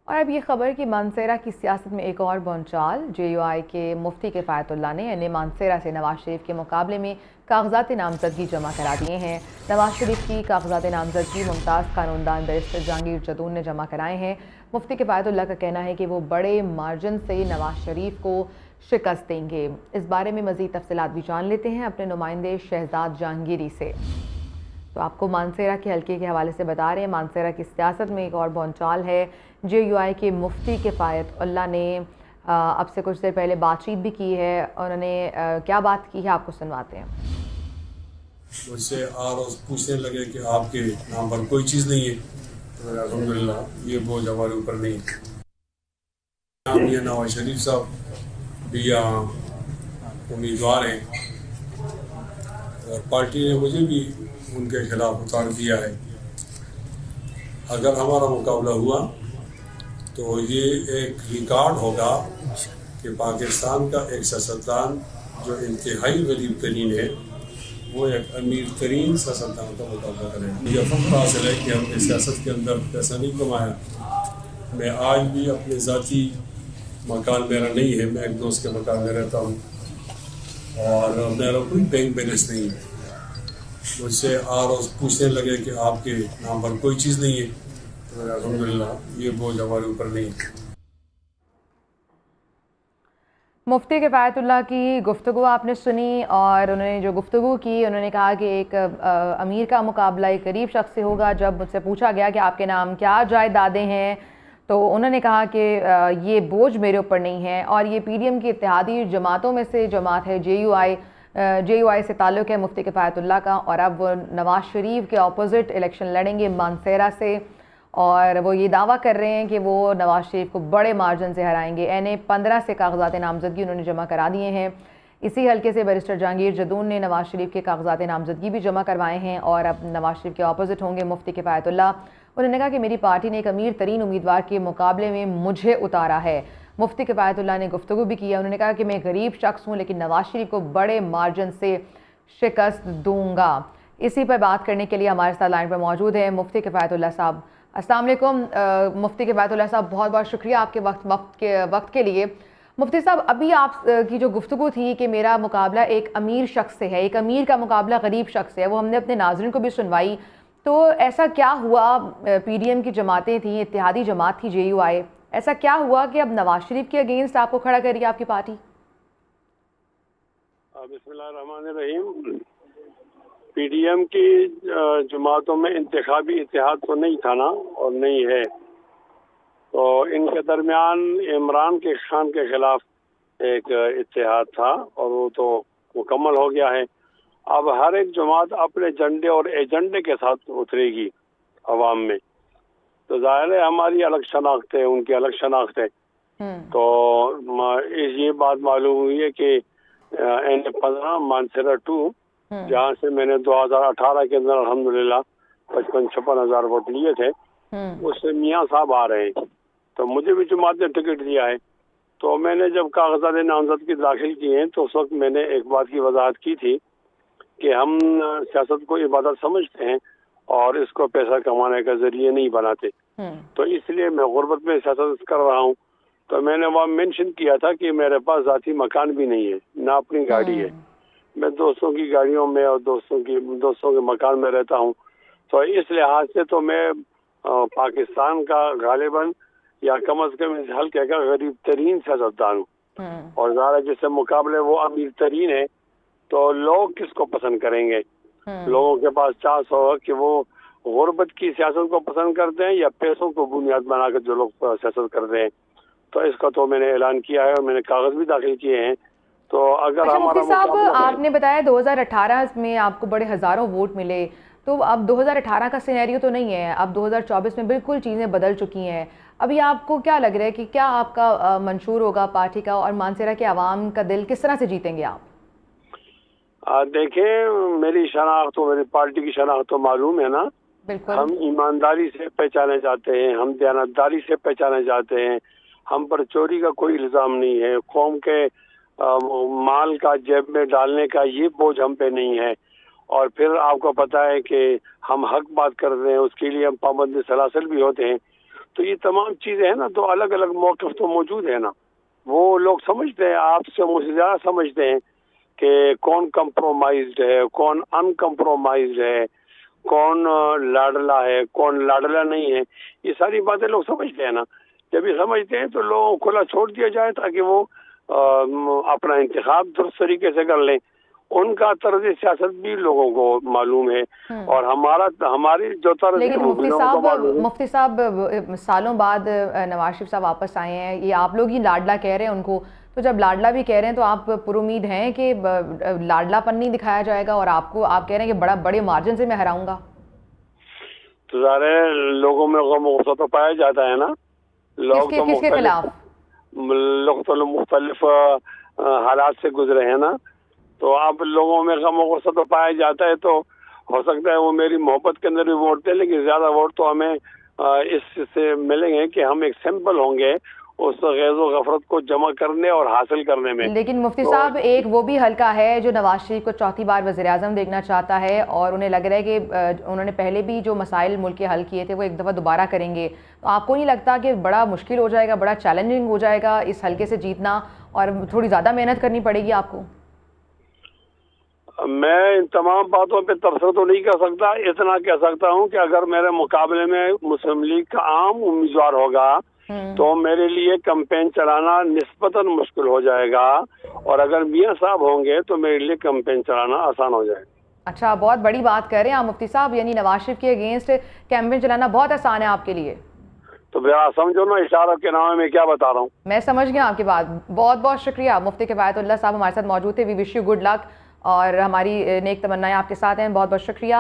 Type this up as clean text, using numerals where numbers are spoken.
اور اب یہ خبر کہ مانسیرا کی سیاست میں ایک اور بونچال JUI کے مفتی کفایت اللہ نے مانسیرا سے نواز شریف کے مقابلے میں کاغذات نامزدگی جمع کرا دیے ہیں۔ نواز شریف کی کاغذات نامزدگی ممتاز قانوندان بیرسٹر جہانگیر جدون نے جمع کرائے ہیں۔ مفتی کفایت اللہ کا کہنا ہے کہ وہ بڑے مارجن سے نواز شریف کو شکست دیں گے۔ اس بارے میں مزید تفصیلات بھی جان لیتے ہیں اپنے نمائندے شہزاد جہانگیری سے۔ تو آپ کو مانسیرا کے حلقے کے حوالے سے بتا رہے ہیں، مانسیرا کی سیاست میں ایک اور بونچال ہے۔ JUI کے مفتی کفایت اللہ نے اب سے کچھ دیر پہلے بات چیت بھی کی ہے۔ انہوں نے کیا بات کی ہے آپ کو سنواتے ہیں۔ مجھ سے روز پوچھنے لگے کہ آپ کے نام پر کوئی چیز نہیں ہے، تو الحمدللہ یہ بوجھ ہمارے اوپر نہیں ہے۔ یہ نواز شریف صاحب بھی امیدوار ہیں اور پارٹی نے مجھے بھی ان کے خلاف اتار دیا ہے۔ اگر ہمارا مقابلہ ہوا تو یہ ایک ریکارڈ ہوگا کہ پاکستان کا ایک سیاستدان جو انتہائی غریب ترین ہے وہ ایک امیر ترین سیاستدان کا مقابلہ کرے گا۔ یہ فخر حاصل ہے کہ ہم نے سیاست کے اندر پیسہ نہیں کمایا۔ میں آج بھی اپنے ذاتی مکان میرا نہیں ہے، میں ایک دوست کے مکان میں رہتا ہوں اور میرا کوئی بینک بیلنس نہیں ہے۔ مجھ سے روز پوچھنے لگے کہ آپ کے نام پر کوئی چیز نہیں ہے، تو الحمدللہ یہ بوجھ ہمارے اوپر نہیں ہے۔ مفتی کفایت اللہ کی گفتگو آپ نے سنی، اور انہوں نے جو گفتگو کی انہوں نے کہا کہ ایک امیر کا مقابلہ ایک غریب شخص سے ہوگا۔ جب مجھ سے پوچھا گیا کہ آپ کے نام کیا جائیدادیں ہیں تو انہوں نے کہا کہ یہ بوجھ میرے اوپر نہیں ہے، اور یہ PDM کی اتحادی جماعتوں میں سے جماعت ہے JUI سے تعلق ہے مفتی کفایت اللہ کا، اور اب وہ نواز شریف کے اپوزٹ الیکشن لڑیں گے مانسیرا سے، اور وہ یہ دعویٰ کر رہے ہیں کہ وہ نواز شریف کو بڑے مارجن سے ہرائیں گے۔ NA-15 سے کاغذات نامزدگی انہوں نے جمع کرا دیے ہیں۔ اسی حلقے سے بیرسٹر جہانگیر جدون نے نواز شریف کے کاغذات نامزدگی بھی جمع کروائے ہیں، اور اب نواز شریف کے اپوزٹ ہوں گے مفتی کفایت اللہ۔ انہوں نے کہا کہ میری پارٹی نے ایک امیر ترین امیدوار کے مقابلے میں مجھے اتارا ہے۔ مفتی کفایت اللہ نے گفتگو بھی کی ہے۔ انہوں نے کہا کہ میں غریب شخص ہوں لیکن نواز شریف کو بڑے مارجن سے شکست دوں گا۔ اسی پر بات کرنے کے لیے ہمارے ساتھ لائن پر موجود ہے مفتی کفایت اللہ صاحب۔ السلام علیکم مفتی کفایت اللہ صاحب، بہت بہت شکریہ آپ کے وقت کے لیے۔ مفتی صاحب، ابھی آپ کی جو گفتگو تھی کہ میرا مقابلہ ایک امیر شخص سے ہے، ایک امیر کا مقابلہ غریب شخص سے ہے، وہ ہم نے اپنے ناظرین کو بھی سنوائی، تو ایسا کیا ہوا؟ PDM کی جماعتیں تھیں، اتحادی جماعت تھی JUI، ایسا کیا ہوا کہ اب نواز شریف کے اگینسٹ آپ کو کھڑا کری آپ کی پارٹی؟ بسم اللہ الرحمن الرحیم۔ PDM کی جماعتوں میں انتخابی اتحاد تو نہیں تھا نا، اور نہیں ہے، تو ان کے درمیان عمران خان کے خلاف ایک اتحاد تھا اور وہ تو مکمل ہو گیا ہے۔ اب ہر ایک جماعت اپنے جھنڈے اور ایجنڈے کے ساتھ اترے گی عوام میں، تو ظاہر ہے ہماری الگ شناخت ہے، ان کی الگ شناخت ہے۔ تو یہ بات معلوم ہوئی ہے کہ NA-15 مانسیرا 2 جہاں سے میں نے 2018 کے اندر الحمدللہ 55-56 ہزار ووٹ لیے تھے، اس سے میاں صاحب آ رہے ہیں، تو مجھے بھی جماعت نے ٹکٹ دیا ہے۔ تو میں نے جب کاغذات نامزدگی داخل کیے ہیں تو اس وقت میں نے ایک بات کی وضاحت کی تھی کہ ہم سیاست کو عبادت سمجھتے ہیں اور اس کو پیسہ کمانے کا ذریعہ نہیں بناتے، تو اس لیے میں غربت میں سیاست کر رہا ہوں۔ تو میں نے وہاں مینشن کیا تھا کہ میرے پاس ذاتی مکان بھی نہیں ہے، نہ اپنی گاڑی ہے، میں دوستوں کی گاڑیوں میں اور دوستوں کے مکان میں رہتا ہوں۔ تو اس لحاظ سے تو میں پاکستان کا غالباً یا کم از کم اس حلقے کا غریب ترین سیاستدان ہوں، اور ظاہر جس سے مقابلے وہ امیر ترین ہے، تو لوگ کس کو پسند کریں گے؟ لوگوں کے پاس چانس ہوگا کہ وہ غربت کی سیاست کو پسند کرتے ہیں یا پیسوں کو بنیاد بنا کر جو لوگ سیاست کرتے ہیں۔ تو اس کا تو میں نے اعلان کیا ہے اور میں نے کاغذ بھی داخل کیے ہیں۔ تو اگر ہمارا مفتی صاحب، آپ نے بتایا 2018 میں آپ کو بڑے ہزاروں ووٹ ملے، تو اب 2018 کا سینیریو تو نہیں ہے، اب 2024 میں بالکل چیزیں بدل چکی ہیں۔ ابھی آپ کو کیا لگ رہا ہے کہ کیا آپ کا منشور ہوگا پارٹی کا، اور مانسیرا کے عوام کا دل کس طرح سے جیتیں گے آپ؟ دیکھیں، میری شناخت میری پارٹی کی شناخت تو معلوم ہے نا۔ بالکل، ہم ایمانداری سے پہچانے جاتے ہیں، ہم دیانتداری سے پہچانے جاتے ہیں، ہم پر چوری کا کوئی الزام نہیں ہے، قوم کے مال کا جیب میں ڈالنے کا یہ بوجھ ہم پہ نہیں ہے، اور پھر آپ کو پتہ ہے کہ ہم حق بات کرتے ہیں، اس کے لیے ہم پابند سلاسل بھی ہوتے ہیں۔ تو یہ تمام چیزیں ہیں نا، تو الگ الگ موقف تو موجود ہے نا. وہ لوگ سمجھتے ہیں، آپ سے مجھ سے زیادہ سمجھتے ہیں کہ کون کمپرومائزڈ ہے، کون ان کمپرومائزڈ ہے، کون لاڈلا ہے، کون لاڈلا نہیں ہے. یہ ساری باتیں لوگ سمجھتے ہیں نا. جب یہ سمجھتے ہیں تو لوگوں کو کھلا چھوڑ دیا جائے تاکہ وہ اپنا انتخاب درست طریقے سے کر لیں. ان کا طرز سیاست بھی لوگوں کو معلوم ہے، اور ہماری جو طرز ہے لیکن وہ بھی لوگوں کو معلوم ہے. مفتی صاحب سالوں بعد نواز شریف صاحب واپس آئے ہیں، یہ آپ لوگ ہی لاڈلا کہہ رہے ہیں ان کو، تو جب لاڈلا بھی کہہ رہے ہیں تو آپ پر امید ہیں کہ لاڈلا پن نہیں دکھایا جائے گا اور آپ کہہ رہے ہیں کہ بڑے مارجن سے میں ہراؤں گا؟ تو ظاہر ہے لوگوں میں غم و غصہ تو پایا جاتا ہے نا. لوگ تو کس کے خلاف؟ لوگ تو مختلف حالات سے گزرے ہیں نا، تو اب لوگوں میں غم و غصہ تو پایا جاتا ہے. تو ہو سکتا ہے وہ میری محبت کے اندر بھی ووٹ دیں، لیکن زیادہ ووٹ تو ہمیں اس سے ملیں گے کہ ہم ایک سمپل ہوں گے اس غیظ و غفرت کو جمع کرنے اور حاصل کرنے میں. لیکن مفتی صاحب ایک وہ بھی حلقہ ہے جو نواز شریف کو چوتھی بار وزیر اعظم دیکھنا چاہتا ہے، اور انہیں لگ رہا ہے کہ انہوں نے پہلے بھی جو مسائل ملک کے حل کیے تھے وہ ایک دفعہ دوبارہ کریں گے. تو آپ کو نہیں لگتا کہ بڑا مشکل ہو جائے گا، بڑا چیلنجنگ ہو جائے گا اس حلقے سے جیتنا، اور تھوڑی زیادہ محنت کرنی پڑے گی آپ کو؟ میں ان تمام باتوں پہ تبصرہ تو نہیں کر سکتا. اتنا کہہ سکتا ہوں کہ اگر میرے مقابلے میں مسلم لیگ کا عام امیدوار ہوگا تو میرے لیے کمپین چلانا نسبتاً مشکل ہو جائے گا، اور اگر میاں صاحب ہوں گے تو میرے لیے کمپین چلانا آسان ہو جائے گا. اچھا، بہت بڑی بات کہہ رہے ہیں آپ مفتی صاحب، یعنی نواز شریف کے اگینسٹ کیمپین چلانا بہت آسان ہے آپ کے لیے. تو ذرا سمجھو نا اشارہ کے نام میں کیا بتا رہا ہوں. میں سمجھ گیا آپ کی بات. بہت بہت شکریہ. مفتی کفایت اللہ صاحب ہمارے ساتھ موجود تھے. وی وش یو گڈ لک، اور ہماری نیک تمنائیں آپ کے ساتھ ہیں. بہت بہت شکریہ.